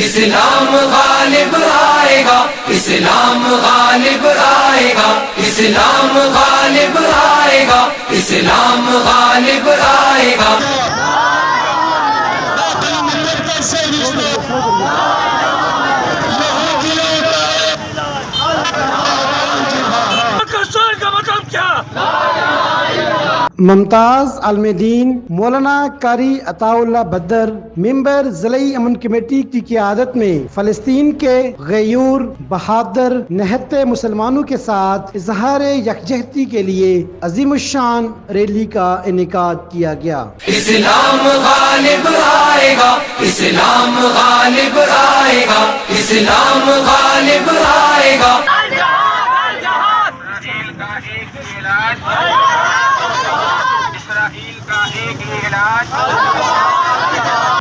اسلام غالب آئے گا، اسلام غالب آئے گا، اسلام غالب آئے گا، اسلام غالب آئے گا۔ ممتاز عالم دین مولانا قاری عطا اللہ بدر ممبر ضلعی امن کمیٹی کی قیادت میں فلسطین کے غیور بہادر نہتے مسلمانوں کے ساتھ اظہار یکجہتی کے لیے عظیم الشان ریلی کا انعقاد کیا گیا۔ اسلام غالب آئے گا، اسلام غالب آئے گا، اسلام غالب آئے گا۔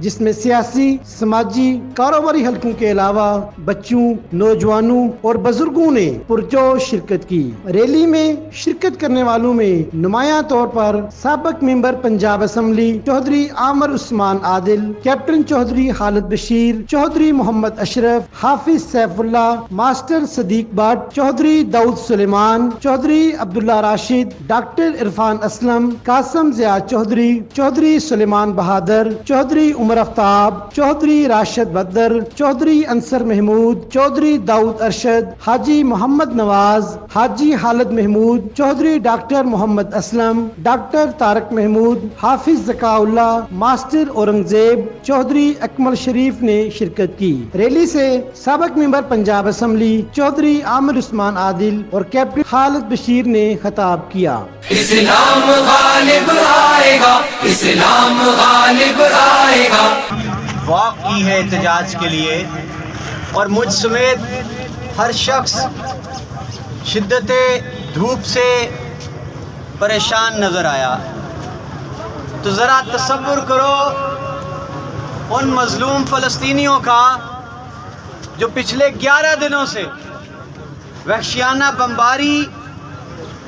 جس میں سیاسی، سماجی، کاروباری حلقوں کے علاوہ بچوں، نوجوانوں اور بزرگوں نے پرجوش شرکت کی۔ ریلی میں شرکت کرنے والوں میں نمایاں طور پر سابق member Punjab assembly Chaudhry Amir Usman Adil, captain Chaudhry Khalid Bashir, Chaudhry Muhammad Ashraf, Hafiz Saif Ullah, master Siddique Butt, Chaudhry Daud Suleman, Chaudhry Abdullah Rashid, doctor Irfan Aslam, Qasim Zia Chaudhry, Chaudhry Suleman Bahadur, Chaudhry Umar Aftab, Chaudhry Rashid Badar, Chaudhry Ansar Mehmood, Chaudhry Daud Arshad, Haji Muhammad Nawaz, Haji Khalid Mehmood, Chaudhry doctor Muhammad Aslam, doctor Tariq Mehmood, Hafiz Zaka Ullah, master Aurangzeb, Chaudhry اکمل شریف نے شرکت کی۔ ریلی سے سابق ممبر پنجاب اسمبلی چودھری عامر عثمان عادل اور کیپٹن خالد بشیر نے خطاب کیا۔ اسلام غالب آئے گا، اسلام غالب آئے گا۔ واک کی ہے احتجاج کے لیے اور مجھ سمیت ہر شخص شدت دھوپ سے پریشان نظر آیا، تو ذرا تصور کرو ان مظلوم فلسطینیوں کا جو پچھلے 11 دنوں سے وحشیانہ بمباری،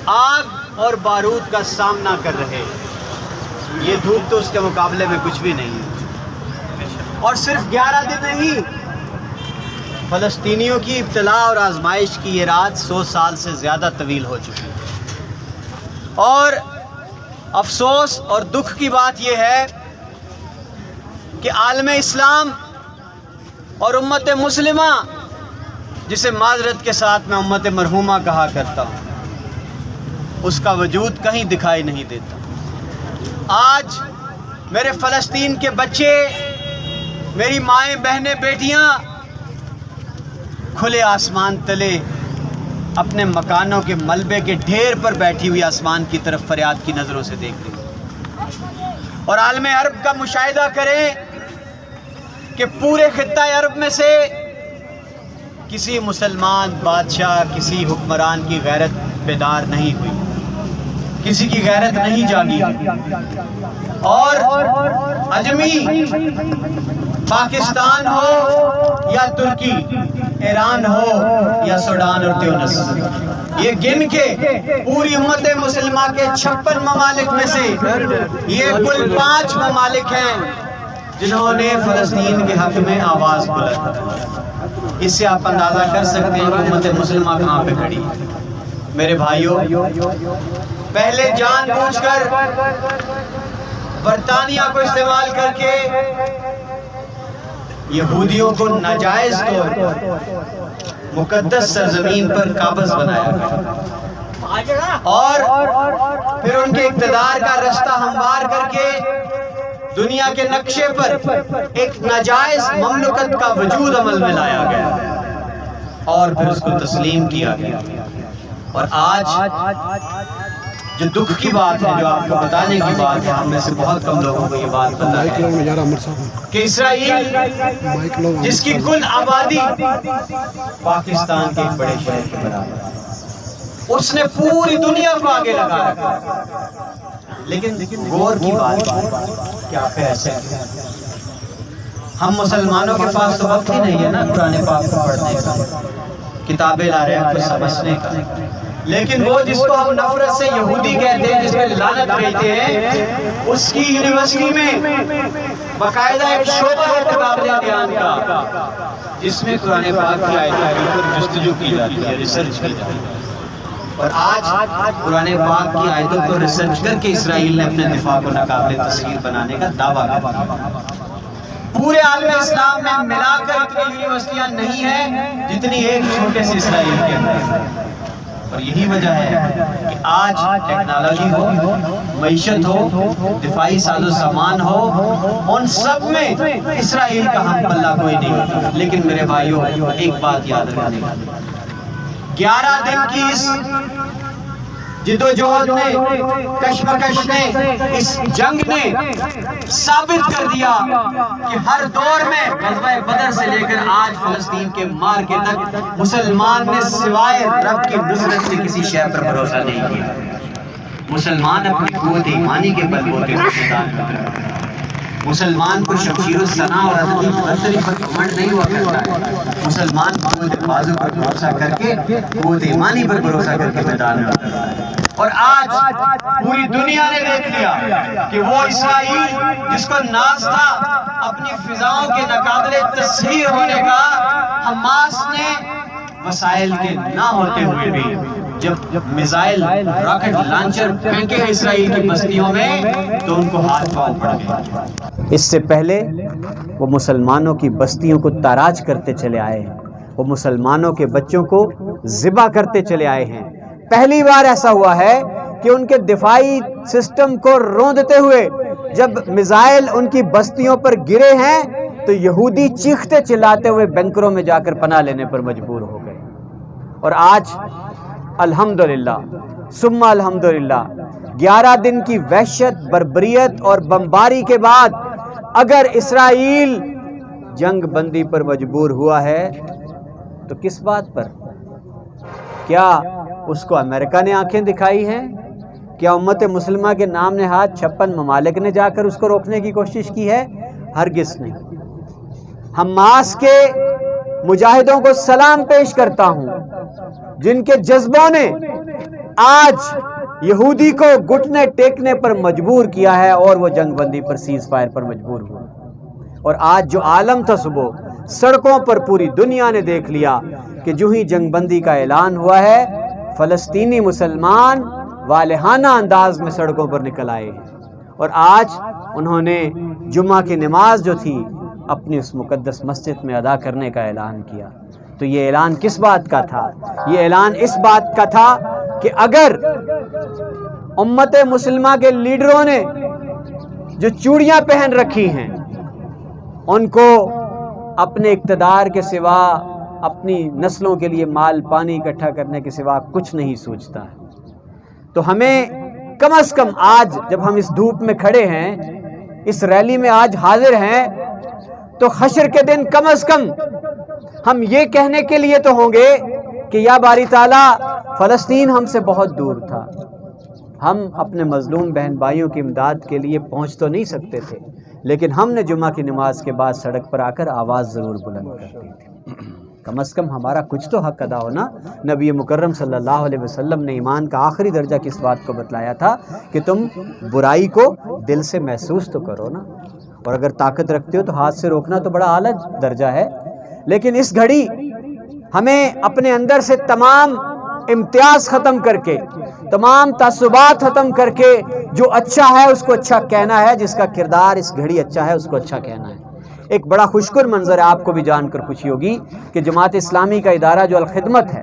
آگ اور بارود کا سامنا کر رہے۔ یہ دھوپ تو اس کے مقابلے میں کچھ بھی نہیں ہے۔ اور صرف 11 دن نہیں، فلسطینیوں کی ابتلا اور آزمائش کی یہ رات 100 سال سے زیادہ طویل ہو چکی ہے۔ اور افسوس اور دکھ کی بات یہ ہے کہ عالم اسلام اور امت مسلمہ، جسے معذرت کے ساتھ میں امت مرحومہ کہا کرتا ہوں، اس کا وجود کہیں دکھائی نہیں دیتا۔ آج میرے فلسطین کے بچے، میری مائیں، بہنیں، بیٹیاں کھلے آسمان تلے اپنے مکانوں کے ملبے کے ڈھیر پر بیٹھی ہوئی آسمان کی طرف فریاد کی نظروں سے دیکھتے ہیں۔ اور عالم عرب کا مشاہدہ کریں کہ پورے خطہ عرب میں سے کسی مسلمان بادشاہ، کسی حکمران کی غیرت بیدار نہیں ہوئی، کسی کی غیرت نہیں جاگی۔ اور عجمی، پاکستان ہو یا ترکی، ایران ہو یا سوڈان اور تیونس، یہ گن کے پوری امت مسلمہ کے 56 ممالک میں سے یہ کل 5 ممالک ہیں جنہوں نے فلسطین کے حق میں آواز بلند۔ اس سے آپ اندازہ کر سکتے ہیں کہ امت مسلمہ کہاں پہ کھڑی ہے۔ میرے بھائیوں، پہلے جان بوجھ کر برطانیہ کو استعمال کر کے یہودیوں کو ناجائز طور پر مقدس سرزمین پر قابض بنایا گیا، اور پھر ان کے اقتدار کا رستہ ہموار کر کے دنیا کے نقشے پر ایک ناجائز مملکت کا وجود عمل میں لایا گیا اور پھر اس کو تسلیم کیا گیا۔ اور آج جو دکھ کی بات ہے، جو آپ کو بتانے کی بات ہے، ہم میں سے بہت کم لوگوں کو یہ بات پتہ ہے کہ اسرائیل، جس کی کل آبادی پاکستان کے ایک بڑے شہر کے برابر ہے، اس نے پوری دنیا کو آگے لگا رکھا۔ لیکن غور کی بات کیا پیسے، ہم مسلمانوں کے پاس تو وقت ہی نہیں ہے نا قرآن پاک کو پڑھنے کا، کتابیں لا رہے ہیں کچھ سمجھنے کا، لیکن وہ جس کو ہم نفرت سے یہودی کہتے ہیں، جس میں لعنت کہتے ہیں، اس کی یونیورسٹی میں باقاعدہ ایک شعبہ ہے کتاب بیان کا، جس میں قرآن پاک کی آیتوں کے اوپر جستجو کی جاتی ہے، ریسرچ کی جاتی ہے. اور آج قرآن پاک کی آیتوں پر ریسرچ کر کے اسرائیل نے اپنے دفاع کو ناقابل تسخیر بنانے کا دعویٰ کیا. پورے عالم اسلام میں ملا کر اتنی یونیورسٹیاں نہیں ہیں جتنی ایک چھوٹے سے اسرائیل کے اندر. اور یہی وجہ ہے کہ آج ٹیکنالوجی ہو، معیشت ہو، دفاعی ساز و سامان ہو، ان سب میں اسرائیل کا ہم پلہ کوئی نہیں. لیکن میرے بھائیوں، ایک بات یاد رکھنے کی، 11 دن کی اس جدوجہد نے، کشمکش نے، اس جنگ نے ثابت کر دیا کہ ہر دور میں غزوہ بدر سے لے کر آج فلسطین کے مارکے تک مسلمان نے سوائے رب کی نصرت سے کسی شے پر بھروسہ نہیں کیا. مسلمان اپنی قوت ایمانی کے بل بوتے میدان میں، مسلمان کو شمشیر الصنا اور عدلی پر گھمنڈ نہیں ہوا کرتا ہے. مسلمان قوت بازو پر بھروسہ کر کے، قوت ایمانی پر بھروسہ کر کے میدان میں اترتا ہے. اور آج پوری دنیا نے دیکھ لیا کہ وہ اسرائیل جس کو ناز تھا اپنی فضاؤں کے ناقابل تصحیح ہونے کا، حماس نے وسائل کے نہ ہوتے ہوئے بھی جب میزائل، راکٹ لانچر پھینکے اسرائیل کی بستیوں میں تو ان کو ہاتھ پاؤں پڑ گئے. اس سے پہلے وہ مسلمانوں کی بستیوں کو تاراج کرتے چلے آئے ہیں، وہ مسلمانوں کے بچوں کو ذبح کرتے چلے آئے ہیں. پہلی بار ایسا ہوا ہے کہ ان کے دفاعی سسٹم کو روندتے ہوئے جب میزائل ان کی بستیوں پر گرے ہیں تو یہودی چیختے چلاتے ہوئے بنکروں میں جا کر پناہ لینے پر مجبور ہو گئے. اور آج الحمدللہ ثم الحمدللہ 11 دن کی وحشت، بربریت اور بمباری کے بعد اگر اسرائیل جنگ بندی پر مجبور ہوا ہے تو کس بات پر؟ کیا اس کو امریکہ نے آنکھیں دکھائی ہیں؟ کیا امت مسلمہ کے نام نہاد 56 ممالک نے جا کر اس کو روکنے کی کوشش کی ہے؟ ہرگز نہیں. حماس کے مجاہدوں کو سلام پیش کرتا ہوں جن کے جذبوں نے آج یہودی کو گھٹنے ٹیکنے پر مجبور کیا ہے اور وہ جنگ بندی پر، سیز فائر پر مجبور ہوئے. اور آج جو عالم تھا صبح سڑکوں پر، پوری دنیا نے دیکھ لیا کہ جو ہی جنگ بندی کا اعلان ہوا ہے فلسطینی مسلمان والہانہ انداز میں سڑکوں پر نکل آئے ہیں. اور آج انہوں نے جمعہ کی نماز جو تھی اپنی اس مقدس مسجد میں ادا کرنے کا اعلان کیا. تو یہ اعلان کس بات کا تھا؟ یہ اعلان اس بات کا تھا کہ اگر امت مسلمہ کے لیڈروں نے جو چوڑیاں پہن رکھی ہیں ان کو اپنے اقتدار کے سوا، اپنی نسلوں کے لیے مال پانی اکٹھا کرنے کے سوا کچھ نہیں سوچتا ہے، تو ہمیں کم از کم آج جب ہم اس دھوپ میں کھڑے ہیں، اس ریلی میں آج حاضر ہیں، تو حشر کے دن کم از کم ہم یہ کہنے کے لیے تو ہوں گے کہ یا باری تعالیٰ فلسطین ہم سے بہت دور تھا، ہم اپنے مظلوم بہن بھائیوں کی امداد کے لیے پہنچ تو نہیں سکتے تھے، لیکن ہم نے جمعہ کی نماز کے بعد سڑک پر آ کر آواز ضرور بلند کرتی تھی. کم از کم ہمارا کچھ تو حق ادا ہونا. نبی مکرم صلی اللہ علیہ وسلم نے ایمان کا آخری درجہ کس بات کو بتلایا تھا کہ تم برائی کو دل سے محسوس تو کرو نا، اور اگر طاقت رکھتے ہو تو ہاتھ سے روکنا تو بڑا اعلیٰ درجہ ہے. لیکن اس گھڑی ہمیں اپنے اندر سے تمام امتیاز ختم کر کے، تمام تعصبات ختم کر کے، جو اچھا ہے اس کو اچھا کہنا ہے، جس کا کردار اس گھڑی اچھا ہے اس کو اچھا کہنا ہے. ایک بڑا خوشکر منظر ہے، آپ کو بھی جان کر خوشی ہوگی کہ جماعت اسلامی کا ادارہ جو الخدمت ہے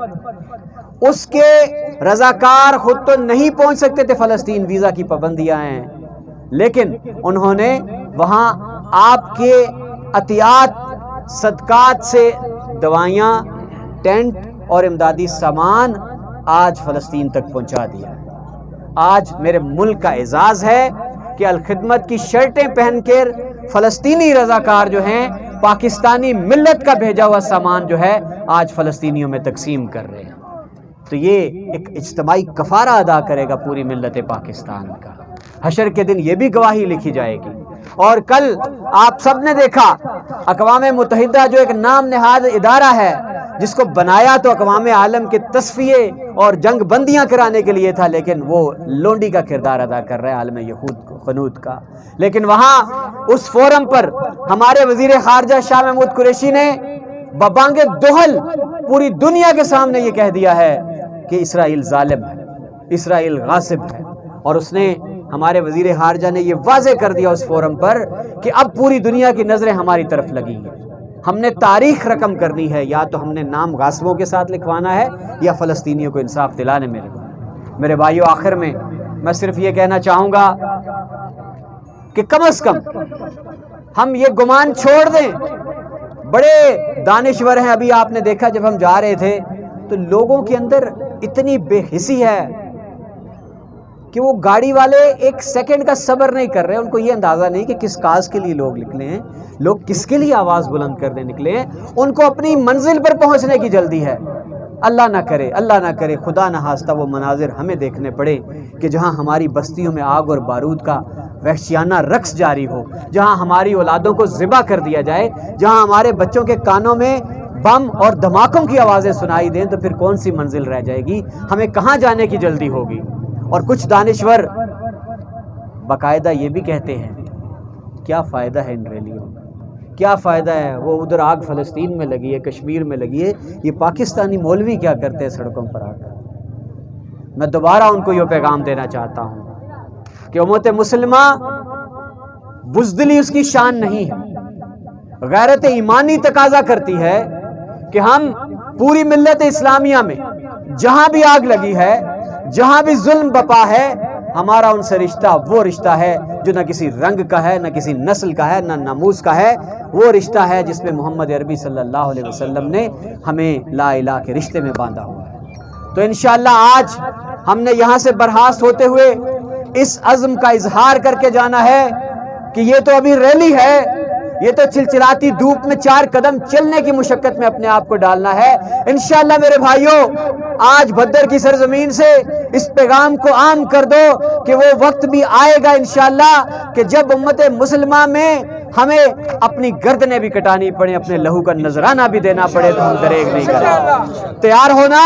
اس کے رضاکار خود تو نہیں پہنچ سکتے تھے فلسطین، ویزا کی پابندیاں ہیں، لیکن انہوں نے وہاں آپ کے عطیات صدقات سے دوائیاں، ٹینٹ اور امدادی سامان آج فلسطین تک پہنچا دیا. آج میرے ملک کا اعزاز ہے کہ الخدمت کی شرٹیں پہن کر فلسطینی رضاکار جو ہیں پاکستانی ملت کا بھیجا ہوا سامان جو ہے آج فلسطینیوں میں تقسیم کر رہے ہیں. تو یہ ایک اجتماعی کفارہ ادا کرے گا پوری ملت پاکستان کا. حشر کے دن یہ بھی گواہی لکھی جائے گی. اور کل آپ سب نے دیکھا اقوام متحدہ جو ایک نام نہاد ادارہ ہے جس کو بنایا تو اقوام عالم کے تصفیے اور جنگ بندیاں کرانے کے لیے تھا، لیکن وہ لونڈی کا کردار ادا کر رہا ہے عالم یہود خنود کا. لیکن وہاں اس فورم پر ہمارے وزیر خارجہ شاہ محمود قریشی نے ببانگ دہل پوری دنیا کے سامنے یہ کہہ دیا ہے کہ اسرائیل ظالم ہے، اسرائیل غاصب ہے، اور اس نے ہمارے وزیر خارجہ نے یہ واضح کر دیا اس فورم پر کہ اب پوری دنیا کی نظریں ہماری طرف لگی ہیں، ہم نے تاریخ رقم کرنی ہے، یا تو ہم نے نام غاصبوں کے ساتھ لکھوانا ہے یا فلسطینیوں کو انصاف دلانے میں لگانا ہے۔ میرے بھائیو، آخر میں صرف یہ کہنا چاہوں گا کہ کم از کم ہم یہ گمان چھوڑ دیں۔ بڑے دانشور ہیں، ابھی آپ نے دیکھا جب ہم جا رہے تھے تو لوگوں کے اندر اتنی بے حسی ہے کہ وہ گاڑی والے ایک سیکنڈ کا صبر نہیں کر رہے، ان کو یہ اندازہ نہیں کہ کس کاز کے لیے لوگ نکلے ہیں، لوگ کس کے لیے آواز بلند کرنے نکلے ہیں، ان کو اپنی منزل پر پہنچنے کی جلدی ہے۔ اللہ نہ کرے خدا نہ خواستہ وہ مناظر ہمیں دیکھنے پڑے کہ جہاں ہماری بستیوں میں آگ اور بارود کا وحشیانہ رقص جاری ہو، جہاں ہماری اولادوں کو ذبح کر دیا جائے، جہاں ہمارے بچوں کے کانوں میں بم اور دھماکوں کی آوازیں سنائی دیں، تو پھر کون سی منزل رہ جائے گی؟ ہمیں کہاں جانے کی جلدی ہوگی؟ اور کچھ دانشور باقاعدہ یہ بھی کہتے ہیں کیا فائدہ ہے ان ریلیوں کا، کیا فائدہ ہے، وہ ادھر آگ فلسطین میں لگی ہے، کشمیر میں لگی ہے، یہ پاکستانی مولوی کیا کرتے ہیں سڑکوں پر آ کر؟ میں دوبارہ ان کو یہ پیغام دینا چاہتا ہوں کہ امت مسلمہ بزدلی اس کی شان نہیں ہے، غیرت ایمانی تقاضا کرتی ہے کہ ہم پوری ملت اسلامیہ میں جہاں بھی آگ لگی ہے، جہاں بھی ظلم بپا ہے، ہمارا ان سے رشتہ وہ رشتہ ہے جو نہ کسی رنگ کا ہے، نہ کسی نسل کا ہے، نہ ناموس کا ہے، وہ رشتہ ہے جس میں محمد عربی صلی اللہ علیہ وسلم نے ہمیں لا الہ کے رشتے میں باندھا ہوا ہے۔ تو انشاءاللہ آج ہم نے یہاں سے برخاست ہوتے ہوئے اس عزم کا اظہار کر کے جانا ہے کہ یہ تو ابھی ریلی ہے، یہ تو چلچلاتی دھوپ میں 4 قدم چلنے کی مشقت میں اپنے آپ کو ڈالنا ہے۔ انشاءاللہ میرے بھائیوں، آج بھدر کی سرزمین سے اس پیغام کو عام کر دو کہ وہ وقت بھی آئے گا انشاءاللہ کہ جب امت مسلمہ میں ہمیں اپنی گردنیں بھی کٹانی پڑیں، اپنے لہو کا نذرانہ بھی دینا پڑے، تو ہم دریغ نہیں کریں۔ تیار ہونا؟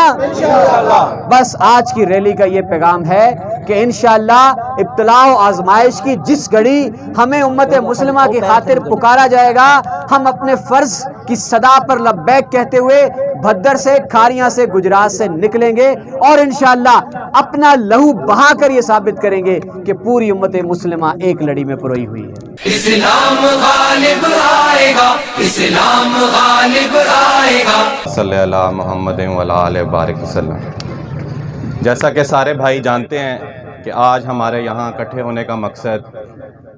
بس آج کی ریلی کا یہ پیغام ہے کہ انشاءاللہ ابتلاء و آزمائش کی جس گھڑی ہمیں امت مسلمہ کی خاطر پکارا جائے گا، ہم اپنے فرض کی صدا پر لبیک کہتے ہوئے بھدر سے، کھاریاں سے، گجرات سے نکلیں گے، اور انشاءاللہ اپنا لہو بہا کر یہ ثابت کریں گے کہ پوری امت مسلمہ ایک لڑی میں پروئی ہوئی ہے۔ اسلام غالب آئے گا، اسلام غالب آئے گا۔ صلی اللہ محمد وعلی آلہ بارک وسلم۔ جیسا کہ سارے بھائی جانتے ہیں کہ آج ہمارے یہاں اکٹھے ہونے کا مقصد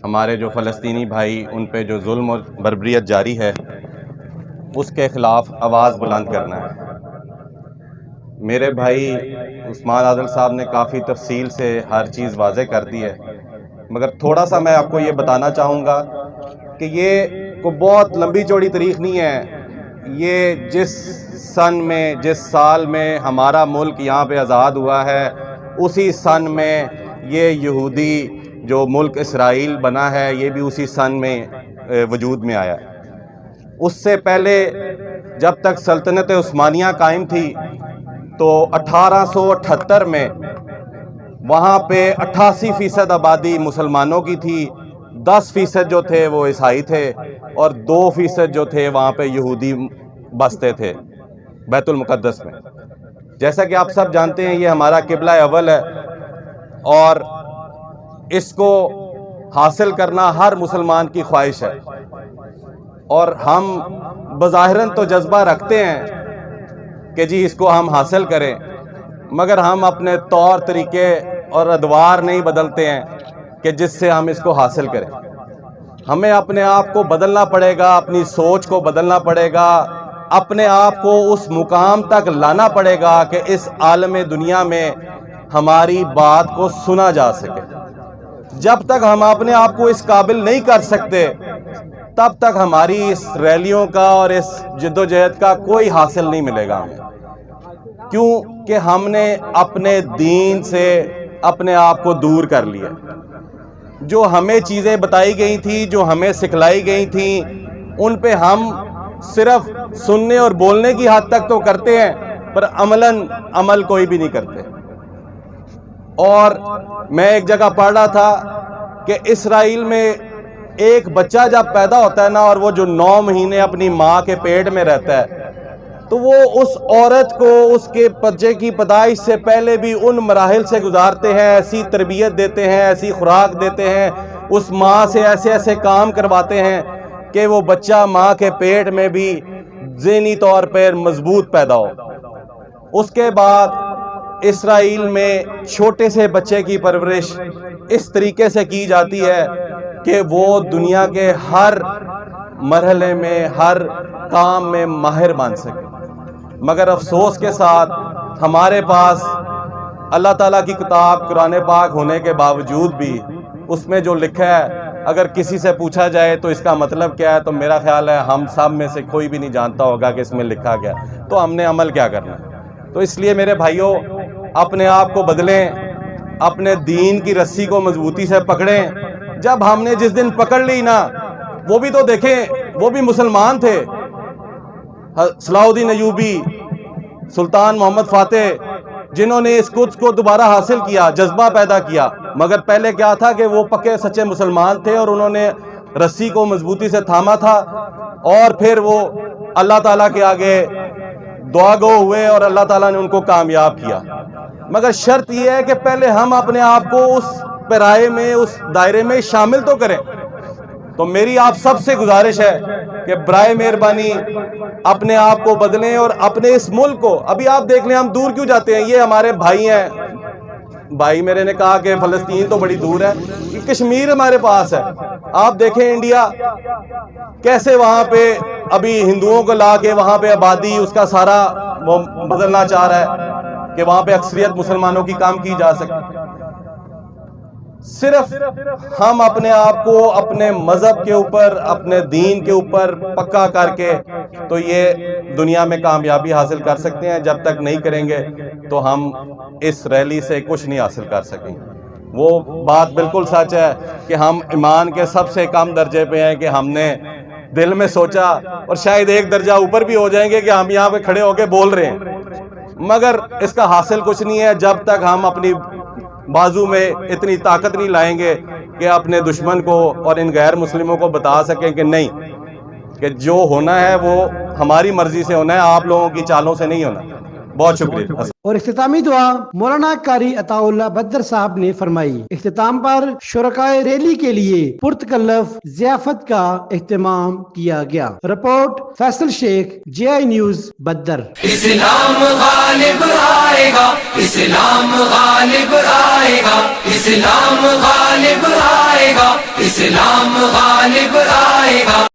ہمارے جو فلسطینی بھائی ان پہ جو ظلم اور بربریت جاری ہے اس کے خلاف آواز بلند کرنا ہے۔ میرے بھائی عثمان عادل صاحب نے کافی تفصیل سے ہر چیز واضح کر دی ہے، مگر تھوڑا سا میں آپ کو یہ بتانا چاہوں گا کہ یہ کوئی بہت لمبی چوڑی تاریخ نہیں ہے۔ یہ جس سن میں، جس سال میں ہمارا ملک یہاں پہ آزاد ہوا ہے، اسی سن میں یہ یہودی جو ملک اسرائیل بنا ہے یہ بھی اسی سن میں وجود میں آیا ہے۔ اس سے پہلے جب تک سلطنت عثمانیہ قائم تھی تو 1878 میں وہاں پہ 88% آبادی مسلمانوں کی تھی، 10% جو تھے وہ عیسائی تھے، اور 2% جو تھے وہاں پہ یہودی بستے تھے بیت المقدس میں۔ جیسا کہ آپ سب جانتے ہیں یہ ہمارا قبلہ اول ہے، اور اس کو حاصل کرنا ہر مسلمان کی خواہش ہے، اور ہم بظاہراً تو جذبہ رکھتے ہیں کہ جی اس کو ہم حاصل کریں، مگر ہم اپنے طور طریقے اور ادوار نہیں بدلتے ہیں کہ جس سے ہم اس کو حاصل کریں۔ ہمیں اپنے آپ کو بدلنا پڑے گا، اپنی سوچ کو بدلنا پڑے گا، اپنے آپ کو اس مقام تک لانا پڑے گا کہ اس عالم دنیا میں ہماری بات کو سنا جا سکے۔ جب تک ہم اپنے آپ کو اس قابل نہیں کر سکتے تب تک ہماری اس ریلیوں کا اور اس جدوجہد کا کوئی حاصل نہیں ملے گا ہمیں، کیونکہ ہم نے اپنے دین سے اپنے آپ کو دور کر لیا۔ جو ہمیں چیزیں بتائی گئی تھیں، جو ہمیں سکھلائی گئی تھیں، ان پہ ہم صرف سننے اور بولنے کی حد تک تو کرتے ہیں، پر عمل کوئی بھی نہیں کرتے۔ اور میں ایک جگہ پڑھ رہا تھا کہ اسرائیل میں ایک بچہ جب پیدا ہوتا ہے نا اور وہ جو 9 مہینے اپنی ماں کے پیٹ میں رہتا ہے تو وہ اس عورت کو اس کے بچے کی پیدائش سے پہلے بھی ان مراحل سے گزارتے ہیں، ایسی تربیت دیتے ہیں، ایسی خوراک دیتے ہیں، اس ماں سے ایسے ایسے کام کرواتے ہیں کہ وہ بچہ ماں کے پیٹ میں بھی ذہنی طور پر مضبوط پیدا ہو۔ اس کے بعد اسرائیل میں چھوٹے سے بچے کی پرورش اس طریقے سے کی جاتی ہے کہ وہ دنیا کے ہر مرحلے میں، ہر کام میں ماہر بن سکے۔ مگر افسوس کے ساتھ ہمارے پاس اللہ تعالیٰ کی کتاب قرآن پاک ہونے کے باوجود بھی اس میں جو لکھا ہے اگر کسی سے پوچھا جائے تو اس کا مطلب کیا ہے، تو میرا خیال ہے ہم سب میں سے کوئی بھی نہیں جانتا ہوگا کہ اس میں لکھا گیا، تو ہم نے عمل کیا کرنا ہے؟ تو اس لیے میرے بھائیوں، اپنے آپ کو بدلیں، اپنے دین کی رسی کو مضبوطی سے پکڑیں۔ جب ہم نے جس دن پکڑ لی نا، وہ بھی تو دیکھیں، وہ بھی مسلمان تھے، صلاح الدین ایوبی، سلطان محمد فاتح، جنہوں نے اس قدس کو دوبارہ حاصل کیا، جذبہ پیدا کیا، مگر پہلے کیا تھا کہ وہ پکے سچے مسلمان تھے اور انہوں نے رسی کو مضبوطی سے تھاما تھا، اور پھر وہ اللہ تعالیٰ کے آگے دعا گو ہوئے اور اللہ تعالیٰ نے ان کو کامیاب کیا۔ مگر شرط یہ ہے کہ پہلے ہم اپنے آپ کو اس پیرائے میں، اس دائرے میں شامل تو کریں۔ تو میری آپ سب سے گزارش ہے کہ برائے مہربانی اپنے آپ کو بدلیں اور اپنے اس ملک کو، ابھی آپ دیکھ لیں ہم دور کیوں جاتے ہیں، یہ ہمارے بھائی ہیں، بھائی میرے نے کہا کہ فلسطین تو بڑی دور ہے، کشمیر ہمارے پاس ہے۔ آپ دیکھیں انڈیا کیسے وہاں پہ ابھی ہندوؤں کو لا کے وہاں پہ آبادی اس کا سارا وہ بدلنا چاہ رہا ہے کہ وہاں پہ اکثریت مسلمانوں کی کام کی جا سکے۔ صرف ہم اپنے آپ کو اپنے مذہب کے اوپر، اپنے دین کے اوپر پکا کر کے تو یہ دنیا میں کامیابی حاصل کر سکتے ہیں۔ جب تک نہیں کریں گے تو ہم اس ریلی سے کچھ نہیں حاصل کر سکیں گے۔ وہ بات بالکل سچ ہے کہ ہم ایمان کے سب سے کم درجے پہ ہیں کہ ہم نے دل میں سوچا، اور شاید ایک درجہ اوپر بھی ہو جائیں گے کہ ہم یہاں پہ کھڑے ہو کے بول رہے ہیں، مگر اس کا حاصل کچھ نہیں ہے جب تک ہم اپنی بازو میں اتنی طاقت نہیں لائیں گے کہ اپنے دشمن کو اور ان غیر مسلموں کو بتا سکیں کہ نہیں، کہ جو ہونا ہے وہ ہماری مرضی سے ہونا ہے، آپ لوگوں کی چالوں سے نہیں ہونا۔ بہت شکریہ۔ اور اختتامی دعا مولانا قاری عطا اللہ بدر صاحب نے فرمائی۔ اختتام پر شرکائے ریلی کے لیے پرتکلف ضیافت کا اہتمام کیا گیا۔ رپورٹ فیصل شیخ، GI نیوز، بدر۔ اسلام غالب آئے گا، اسلام غالب آئے گا، اسلام غالب آئے گا، اسلام غالب آئے گا۔